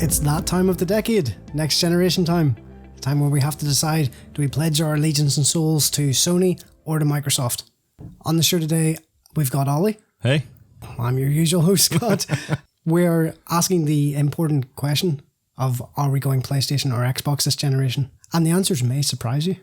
It's that time of the decade, next generation time. The time where we have to decide, do we pledge our allegiance and souls to Sony or to Microsoft? On the show today, we've got Ollie. Hey. I'm your usual host, Scott. We're asking the important question of, are we going PlayStation or Xbox this generation? And the answers may surprise you.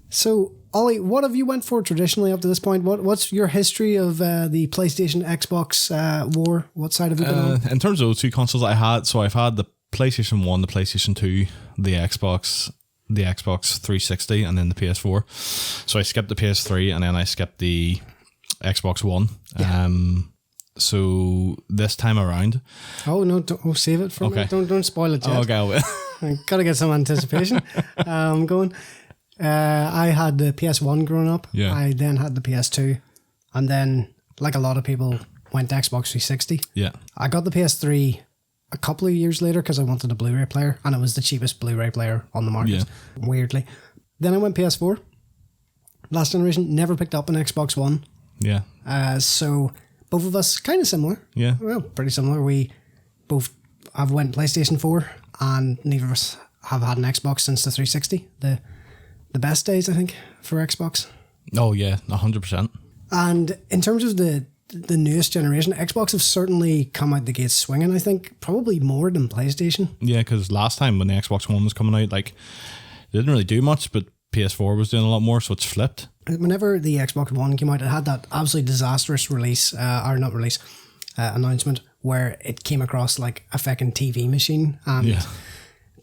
So, Ollie, what have you went for traditionally up to this point? What's your history of the PlayStation Xbox war? What side have you been on? In terms of those two consoles I had, so I've had the PlayStation 1, the PlayStation 2, the Xbox 360, and then the PS4. So I skipped the PS3 and then I skipped the Xbox One. Yeah. So this time around... Oh, no, save it for me. Don't spoil it yet. Okay. I gotta get some anticipation going. I had the PS1 growing up. Yeah. I then had the PS2. And then, like a lot of people, went to Xbox 360. Yeah. I got the PS3 a couple of years later because I wanted a Blu-ray player. And it was the cheapest Blu-ray player on the market, weirdly. Then I went PS4. Last generation, never picked up an Xbox One. Yeah. So both of us kind of similar. Yeah. Well, pretty similar. We both have went PlayStation 4 and neither of us have had an Xbox since the 360. The best days, I think, for Xbox. Oh, yeah, 100%. And in terms of the newest generation, Xbox have certainly come out the gates swinging, I think, probably more than PlayStation. Yeah, because last time when the Xbox One was coming out, like, they didn't really do much, but PS4 was doing a lot more, so it's flipped. Whenever the Xbox One came out, it had that absolutely disastrous announcement where it came across like a fucking TV machine. And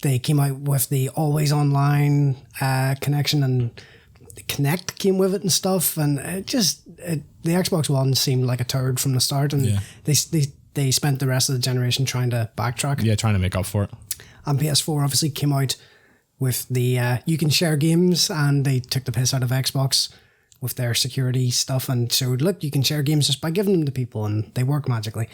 they came out with the always online connection, and the Kinect came with it and stuff. And the Xbox One seemed like a turd from the start. And they spent the rest of the generation trying to backtrack. Yeah, trying to make up for it. And PS4 obviously came out with the you can share games, and they took the piss out of Xbox with their security stuff and showed, look, you can share games just by giving them to people, and they work magically.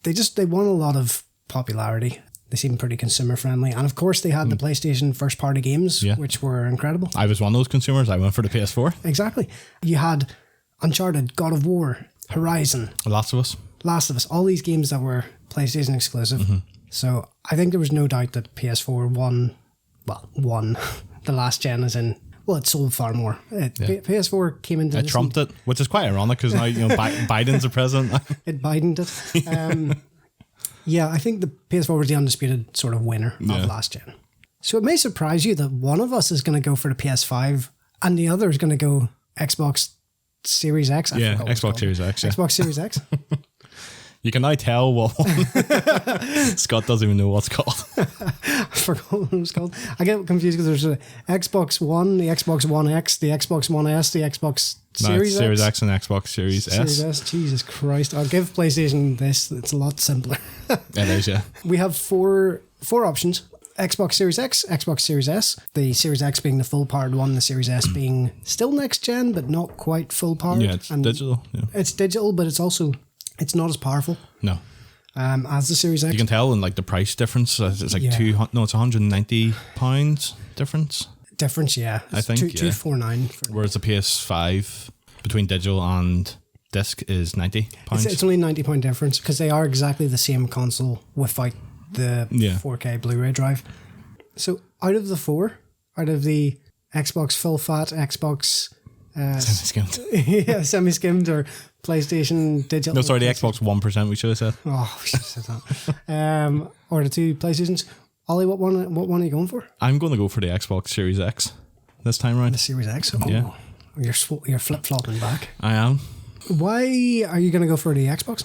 They won a lot of popularity. They seem pretty consumer friendly. And of course they had the PlayStation first party games, which were incredible. I was one of those consumers. I went for the PS4. Exactly. You had Uncharted, God of War, Horizon, Last of Us, all these games that were PlayStation exclusive. Mm-hmm. So I think there was no doubt that PS4 won the last gen, as in, well, it sold far more. PS4 came into it trumped it, which is quite ironic because now Biden's the president. It Bidened it. Yeah, I think the PS4 was the undisputed sort of winner of last gen. So it may surprise you that one of us is going to go for the PS5 and the other is going to go Xbox Series X. Xbox Series X. Yeah. Xbox Series X. You can now tell what Scott doesn't even know what's called. I forgot what it was called. I get confused because there's an Xbox One, the Xbox One X, the Xbox One S, the Xbox Series X and Xbox Series S. Series S. Jesus Christ. I'll give PlayStation this. It's a lot simpler. It is, yeah. We have four options. Xbox Series X, Xbox Series S, the Series X being the full-powered one, the Series S being still next gen, but not quite full-powered. Yeah, it's digital. Yeah. It's digital, but it's not as powerful. No. As the Series X. You can tell in like the price difference. It's like it's £190 difference. Difference, yeah. I think $249. Whereas the PS5 between digital and disc is £90. It's only £90 difference because they are exactly the same console without the 4K Blu-ray drive. So out of the Xbox full fat, Xbox semi-skimmed. Yeah, semi-skimmed or PlayStation digital. No, sorry, the Xbox 1% we should have said. Oh, we should have said that. Or the two PlayStations. Ollie, what one are you going for? I'm going to go for the Xbox Series X this time around. The Series X? Oh, yeah. You're flip-flopping back. I am. Why are you going to go for the Xbox?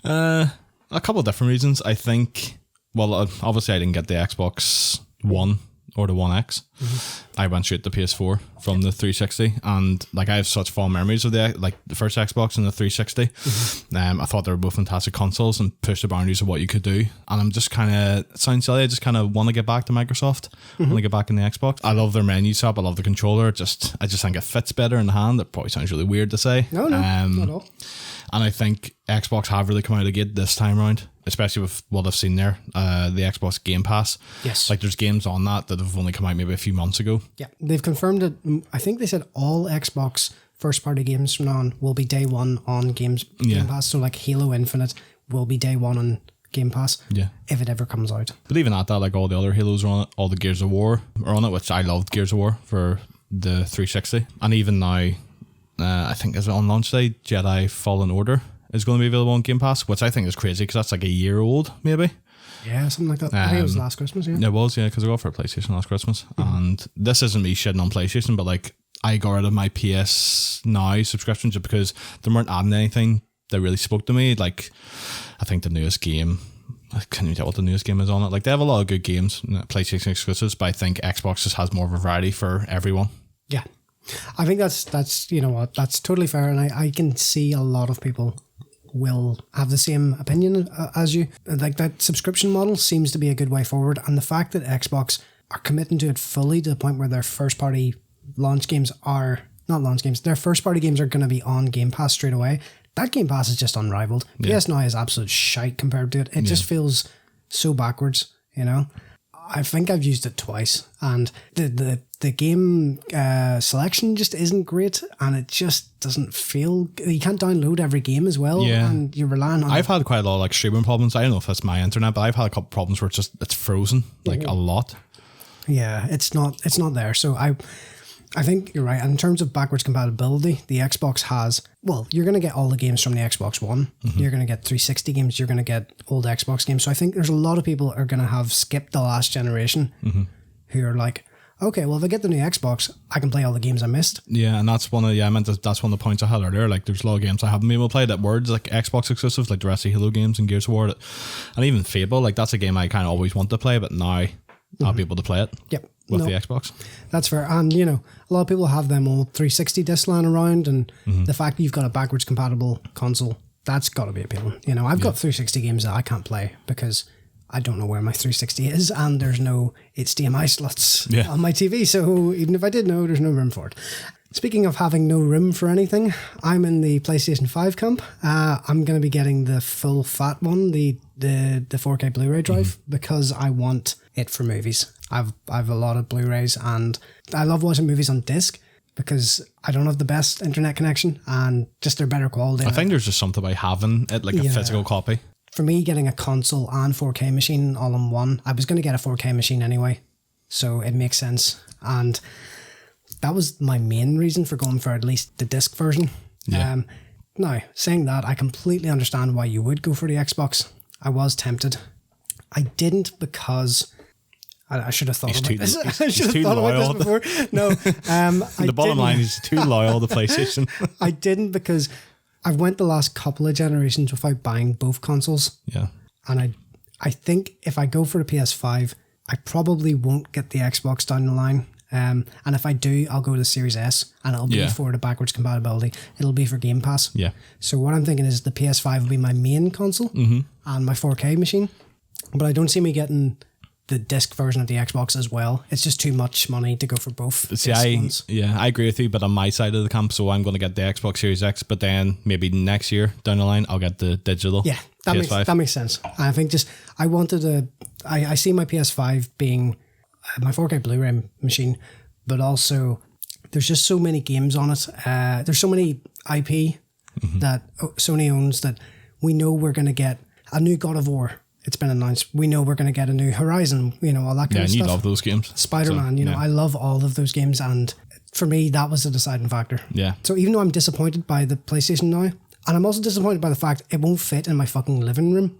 A couple of different reasons. I think, well, obviously I didn't get the Xbox One or the One X. Mm-hmm. I went straight to PS4 from the 360, and like I have such fond memories of the first Xbox and the 360. Mm-hmm. I thought they were both fantastic consoles and pushed the boundaries of what you could do. And I'm just kind of, it sounds silly, I just kind of want to get back to Microsoft. Mm-hmm. Want to get back in the Xbox. I love their menu setup. I love the controller. I just think it fits better in the hand. That probably sounds really weird to say. No, not at all. And I think Xbox have really come out of the gate this time around, especially with what I've seen there, the Xbox Game Pass. Yes. Like there's games on that have only come out maybe a few months ago. Yeah, they've confirmed that. I think they said all Xbox first party games from now on will be day one on Game Pass. So like Halo Infinite will be day one on Game Pass. Yeah. If it ever comes out. But even at that, like all the other Halos are on it, all the Gears of War are on it, which I loved Gears of War for the 360. And even now, I think is it on launch day, Jedi Fallen Order is going to be available on Game Pass, which I think is crazy because that's like a year old, maybe. Yeah, something like that. I think it was last Christmas, yeah. It was, yeah, because I got it for a PlayStation last Christmas. And this isn't me shitting on PlayStation, but like I got rid of my PS Now subscription just because they weren't adding anything that really spoke to me. Like, I think the newest game, I can't even tell what the newest game is on it. Like, they have a lot of good games, PlayStation exclusives, but I think Xbox just has more of a variety for everyone. Yeah. I think that's you know what, that's totally fair. And I can see a lot of people will have the same opinion as you. Like, that subscription model seems to be a good way forward. And the fact that Xbox are committing to it fully to the point where their first party launch games are, not launch games, their first party games are going to be on Game Pass straight away. That Game Pass is just unrivaled. Yeah. PS Now is absolute shite compared to it. It just feels so backwards, you know? I think I've used it twice, and the game selection just isn't great, and it just doesn't feel... You can't download every game as well, and you're relying on... I've had quite a lot of like streaming problems. I don't know if that's my internet, but I've had a couple problems where it's frozen, like a lot. Yeah, it's not there. So I think you're right. And in terms of backwards compatibility, the Xbox has... Well, you're going to get all the games from the Xbox One. Mm-hmm. You're going to get 360 games. You're going to get old Xbox games. So I think there's a lot of people are going to have skipped the last generation who are like, okay, well, if I get the new Xbox, I can play all the games I missed. Yeah, and that's one of that's one of the points I had earlier. Like, there's a lot of games I haven't been able to play that were like Xbox exclusives, like the rest of the Halo games and Gears of War, and even Fable. Like, that's a game I kind of always want to play, but now I'll be able to play it. Yep. With the Xbox. That's fair. And, you know, a lot of people have them old 360 discs lying around, and the fact that you've got a backwards compatible console, that's got to be appealing. You know, I've got 360 games that I can't play because I don't know where my 360 is, and there's no HDMI slots on my TV. So even if I did know, there's no room for it. Speaking of having no room for anything, I'm in the PlayStation 5 camp. I'm going to be getting the full fat one, the 4K Blu-ray drive, because I want it for movies. I've a lot of Blu-rays, and I love watching movies on disc because I don't have the best internet connection, and just they're better quality. I think there's just something about having it like a physical copy. For me, getting a console and 4K machine all in one, I was going to get a 4K machine anyway, so it makes sense. And that was my main reason for going for at least the disc version. Yeah. Now, saying that, I completely understand why you would go for the Xbox. I was tempted. I didn't because... I should have thought about this. I should have thought about this before. No. The bottom line is too loyal to PlayStation. I didn't because I've went the last couple of generations without buying both consoles. Yeah. And I think if I go for the PS5, I probably won't get the Xbox down the line. And if I do, I'll go to the Series S, and it'll be for the backwards compatibility. It'll be for Game Pass. Yeah. So what I'm thinking is the PS5 will be my main console and my 4K machine. But I don't see me getting the disc version of the Xbox as well. It's just too much money to go for both. See, I agree with you, but on my side of the camp, so I'm going to get the Xbox Series X, but then maybe next year down the line, I'll get the digital. Yeah, that makes sense. I think I see my PS5 being my 4K Blu-ray machine, but also there's just so many games on it. There's so many IP that Sony owns that we know we're going to get a new God of War. It's been announced. We know we're going to get a new Horizon, you know, all that kind of stuff. Yeah, you love those games. Spider-Man, so, I love all of those games. And for me, that was a deciding factor. Yeah. So even though I'm disappointed by the PlayStation Now, and I'm also disappointed by the fact it won't fit in my fucking living room.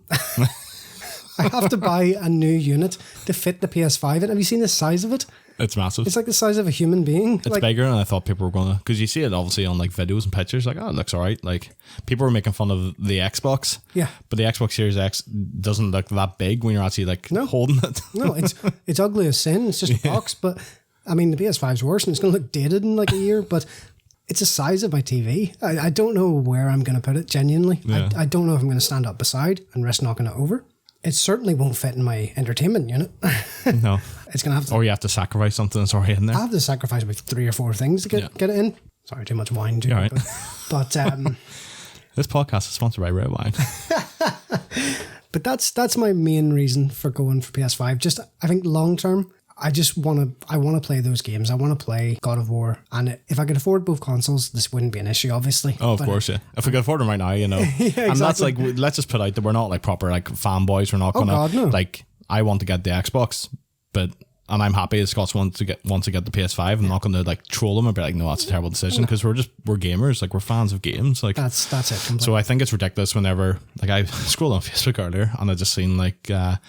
I have to buy a new unit to fit the PS5 in. Have you seen the size of it? It's massive. It's like the size of a human being. It's bigger than I thought people were going to, because you see it obviously on like videos and pictures, like, oh, it looks all right. Like, people were making fun of the Xbox. Yeah. But the Xbox Series X doesn't look that big when you're actually like holding it. No, it's ugly as sin. It's just a box. But I mean, the PS5's worse and it's going to look dated in like a year, but it's the size of my TV. I don't know where I'm going to put it, genuinely. Yeah. I don't know if I'm going to stand up beside and risk knocking it over. It certainly won't fit in my entertainment unit. No. It's going to have to... Or you have to sacrifice something that's already in there. I have to sacrifice about 3 or 4 things to get it in. Sorry, too much wine. Right. But this podcast is sponsored by red wine. But that's my main reason for going for PS5. Just, I think long term, I want to play those games. I want to play God of War, and if I could afford both consoles, this wouldn't be an issue, obviously. Oh, of course, yeah. If we could afford them right now, you know. Yeah, exactly. And that's like, let's just put out that we're not like proper like fanboys. We're not gonna God, no. like. I want to get the Xbox, and I'm happy as Scots wants to get the PS5. I'm not going to like troll them and be like, no, that's a terrible decision, because we're gamers, like we're fans of games, like that's it. Completely. So I think it's ridiculous whenever like I scrolled on Facebook earlier and I just seen like it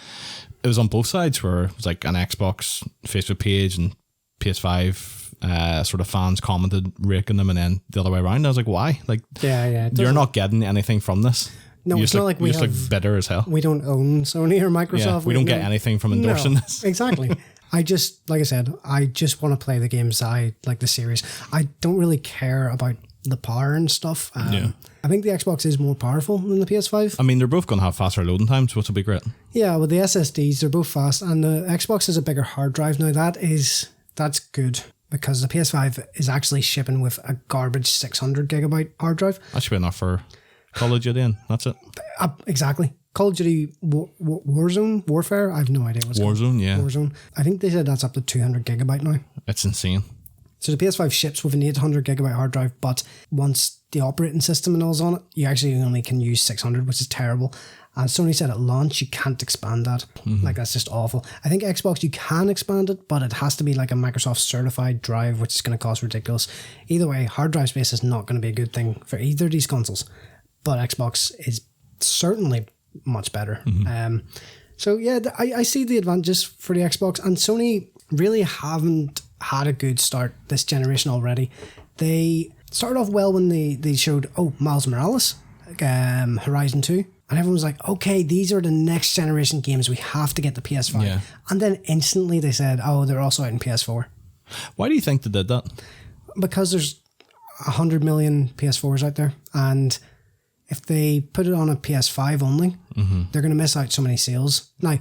was on both sides where it was like an Xbox Facebook page and PS5 sort of fans commented raking them, and then the other way around. I was like, why? Like, yeah, you're not getting anything from this. No, it's not like we just like bitter as hell. We don't own Sony or Microsoft. Yeah, we don't get anything from endorsing this. Exactly. Like I said, I just want to play the games I like, the series. I don't really care about the power and stuff. I think the Xbox is more powerful than the PS5. I mean, they're both going to have faster loading times, which will be great. Yeah, with the SSDs, they're both fast, and the Xbox has a bigger hard drive now. That's good, because the PS5 is actually shipping with a garbage 600 gigabyte hard drive. That should be enough for Call of Duty, and that's it. Exactly. Call of Duty Warfare, I have no idea what's called. Warzone, yeah. Warzone. I think they said that's up to 200 gigabyte now. It's insane. So the PS5 ships with an 800 gigabyte hard drive, but once the operating system and all's on it, you actually only can use 600, which is terrible. And Sony said at launch you can't expand that. Like, that's just awful. I think Xbox, you can expand it, but it has to be like a Microsoft certified drive, which is going to cost ridiculous. Either way, hard drive space is not going to be a good thing for either of these consoles. But Xbox is certainly much better. So yeah, I see the advantages for the Xbox, and Sony really haven't had a good start this generation already. They started off well when they showed Miles Morales, Horizon 2, and everyone was like, okay, these are the next generation games, we have to get the PS5. Yeah. And then instantly they said, they're also out in PS4. Why do you think they did that? Because there's 100 million PS4s out there, and if they put it on a PS5 only, they're going to miss out so many sales. Now,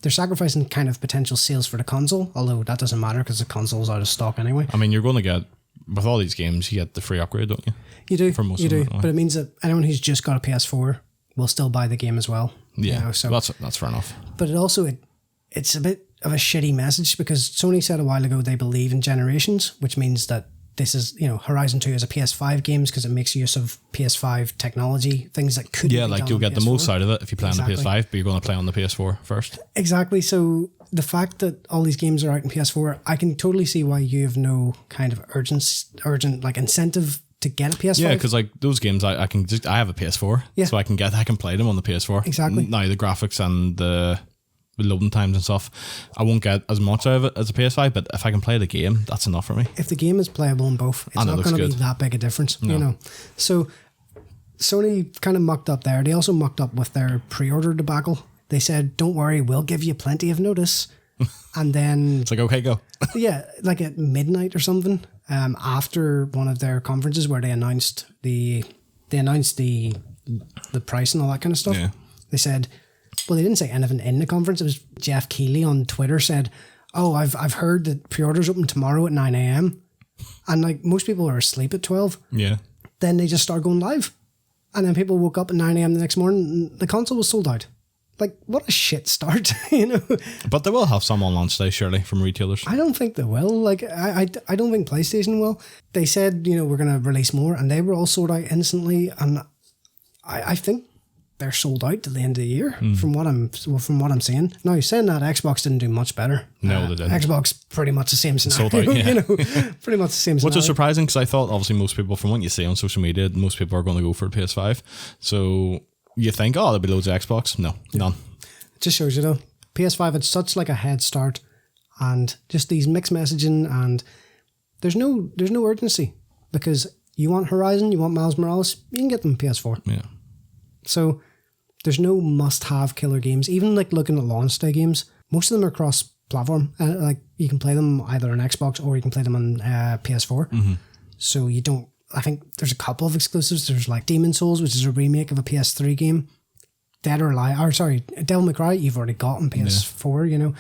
they're sacrificing kind of potential sales for the console, although that doesn't matter because the console's out of stock anyway. I mean, you're going to get, with all these games, you get the free upgrade, don't you? You do. For most you of do. them, but it means that anyone who's just got a PS4 will still buy the game as well. Yeah, so that's fair enough. But it's a bit of a shitty message, because Sony said a while ago they believe in generations, which means that this is, Horizon 2 is a PS5 games because it makes use of PS5 technology, things that could be like done you'll on get the PS4. most out of it if you play Exactly. on the PS5, but you're going to play on the PS4 first. Exactly. So the fact that all these games are out in PS4, I can totally see why you have no kind of urgent like incentive to get a PS5. Yeah, because like those games, I have a PS4, so I can play them on the PS4. Exactly. Now the graphics and the loading times and stuff, I won't get as much out of it as a PS5, but if I can play the game, that's enough for me. If the game is playable in both, it's not going to be that big a difference, So Sony kind of mucked up there. They also mucked up with their pre-order debacle. They said, don't worry, we'll give you plenty of notice. And then it's like, okay, go. Yeah, like at midnight or something, after one of their conferences where they announced the price and all that kind of stuff. Yeah. They said, well, they didn't say anything in the conference. It was Jeff Keighley on Twitter said, I've heard that pre-orders open tomorrow at 9 a.m. And like most people are asleep at 12. Yeah. Then they just started going live. And then people woke up at 9 a.m. the next morning and the console was sold out. Like, what a shit start, But they will have some on launch day, surely, from retailers. I don't think they will. Like, I don't think PlayStation will. They said, we're going to release more, and they were all sold out instantly. And I think they're sold out to the end of the year, from what I'm seeing. Now, saying that, Xbox didn't do much better. No, they didn't. Xbox pretty much the same scenario. Sold out, yeah. Pretty much the same scenario. Which is surprising, because I thought, obviously, most people, from what you see on social media, most people are going to go for a PS5. So you think, there'll be loads of Xbox. No, none. It just shows you, though. PS5 had such like a head start, and just these mixed messaging, and there's no urgency, because you want Horizon, you want Miles Morales, you can get them PS4. Yeah. So there's no must-have killer games. Even like looking at launch day games, most of them are cross-platform. Like you can play them either on Xbox or you can play them on PS4. Mm-hmm. So you don't. I think there's a couple of exclusives. There's like Demon's Souls, which is a remake of a PS3 game. Devil May Cry, you've already got on PS4.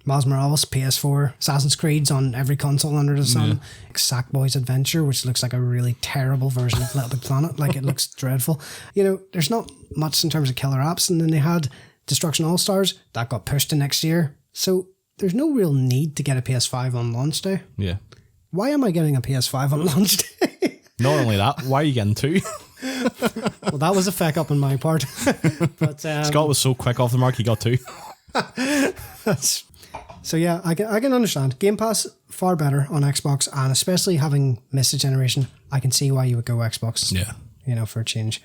Miles Morales, PS4, Assassin's Creed's on every console under the sun. Sackboy's Adventure, which looks like a really terrible version of Little Big Planet. Like, it looks dreadful. There's not much in terms of killer apps. And then they had Destruction All-Stars. That got pushed to next year. So there's no real need to get a PS5 on launch day. Yeah. Why am I getting a PS5 on launch day? Not only that, why are you getting 2? Well, that was a feck up on my part. But Scott was so quick off the mark, he got 2. So yeah, I can understand. Game Pass, far better on Xbox, and especially having missed a generation, I can see why you would go Xbox. Yeah. You know, for a change.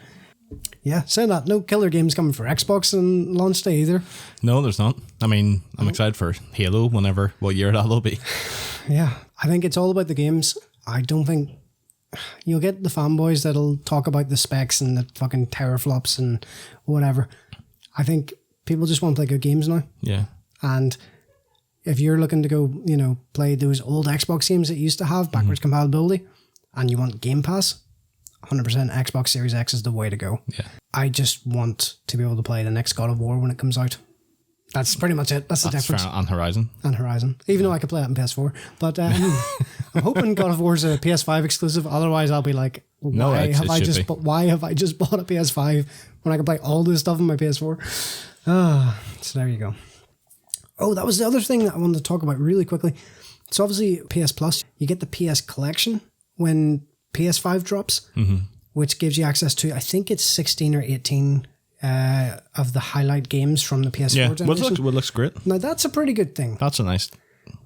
Yeah, saying that, no killer games coming for Xbox on launch day either. No, there's not. I mean, I'm excited for Halo what year that'll be. Yeah, I think it's all about the games. I don't think you'll get the fanboys that'll talk about the specs and the fucking teraflops and whatever. I think people just want to play good games now. Yeah. And if you're looking to go, you know, play those old Xbox games that used to have backwards compatibility and you want Game Pass, 100% Xbox Series X is the way to go. Yeah. I just want to be able to play the next God of War when it comes out. That's pretty much it. That's the difference. Fair, on Horizon. And Horizon. Even though I could play that on PS4. But I'm hoping God of War is a PS5 exclusive. Otherwise, I'll be like, why have I just bought a PS5 when I can play all this stuff on my PS4? So there you go. Oh, that was the other thing that I wanted to talk about really quickly. So obviously PS Plus, you get the PS Collection when PS5 drops, which gives you access to, I think it's 16 or 18 of the highlight games from the PS4 generation. What looks great. Now that's a pretty good thing. That's a nice.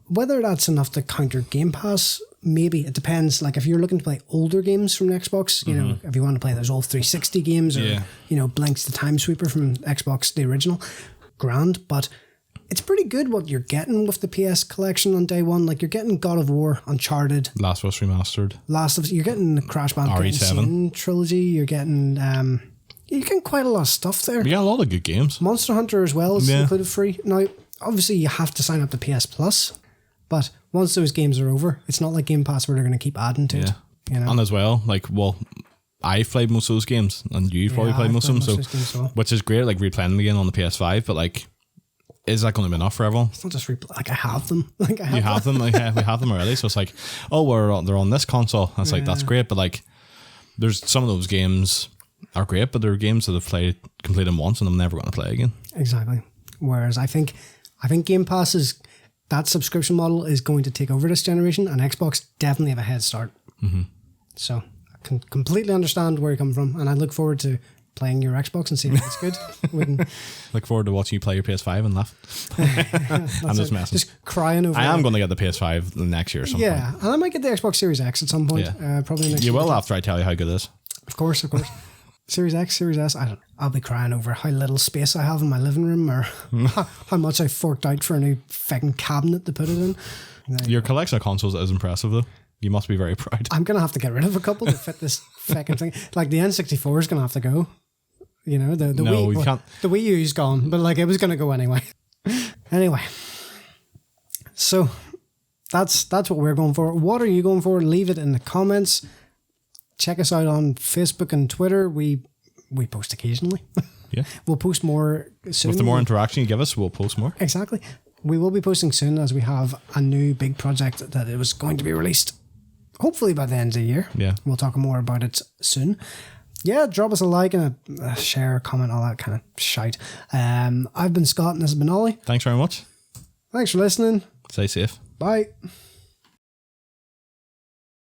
Whether that's enough to counter Game Pass, maybe. It depends. Like if you're looking to play older games from the Xbox, you know, if you want to play those old 360 games or, you know, Blinks the Time Sweeper from Xbox, the original, grand. But it's pretty good what you're getting with the PS Collection on day one. Like you're getting God of War, Uncharted, Last of Us Remastered. You're getting the Crash Bandicoot RE7 trilogy. You're getting quite a lot of stuff there. We got a lot of good games. Monster Hunter as well is included free. Now, obviously you have to sign up to PS Plus, but once those games are over, it's not like Game Pass where they're going to keep adding to it. You know? And as well, like, well, I played most of those games, and you probably played most of them, so which is great, like replaying them again on the PS5, but like, is that going to be enough for everyone? It's not just like I have them. Like you have them, like we have them already. So it's like, oh, they're on this console. That's like that's great, but like, there's some of those games are great, but they're games that I've completed once, and I'm never going to play again. Exactly. Whereas I think Game Pass that subscription model is going to take over this generation, and Xbox definitely have a head start. So I can completely understand where you're coming from, and I look forward to playing your Xbox and seeing if it's good. Look forward to watching you play your PS5 and laugh. I'm just messing. Just crying over. I am going to get the PS5 the next year or something. Yeah, and I might get the Xbox Series X at some point. Probably next year. You will after I tell you how good it is. Of course. Series X, Series S, I'll be crying over how little space I have in my living room or how much I forked out for a new fucking cabinet to put it in. Your collection of consoles is impressive though. You must be very proud. I'm going to have to get rid of a couple to fit this fucking thing. Like the N64 is going to have to go. You know, the Wii U's gone, but like it was going to go anyway. Anyway, so that's what we're going for. What are you going for? Leave it in the comments. Check us out on Facebook and Twitter. We post occasionally. Yeah, we'll post more soon. With the more interaction you give us, we'll post more. Exactly. We will be posting soon as we have a new big project that it was going to be released. Hopefully by the end of the year. Yeah, we'll talk more about it soon. Yeah, drop us a like and a share, comment, all that kind of shite. I've been Scott and this has been Ollie. Thanks very much. Thanks for listening. Stay safe. Bye.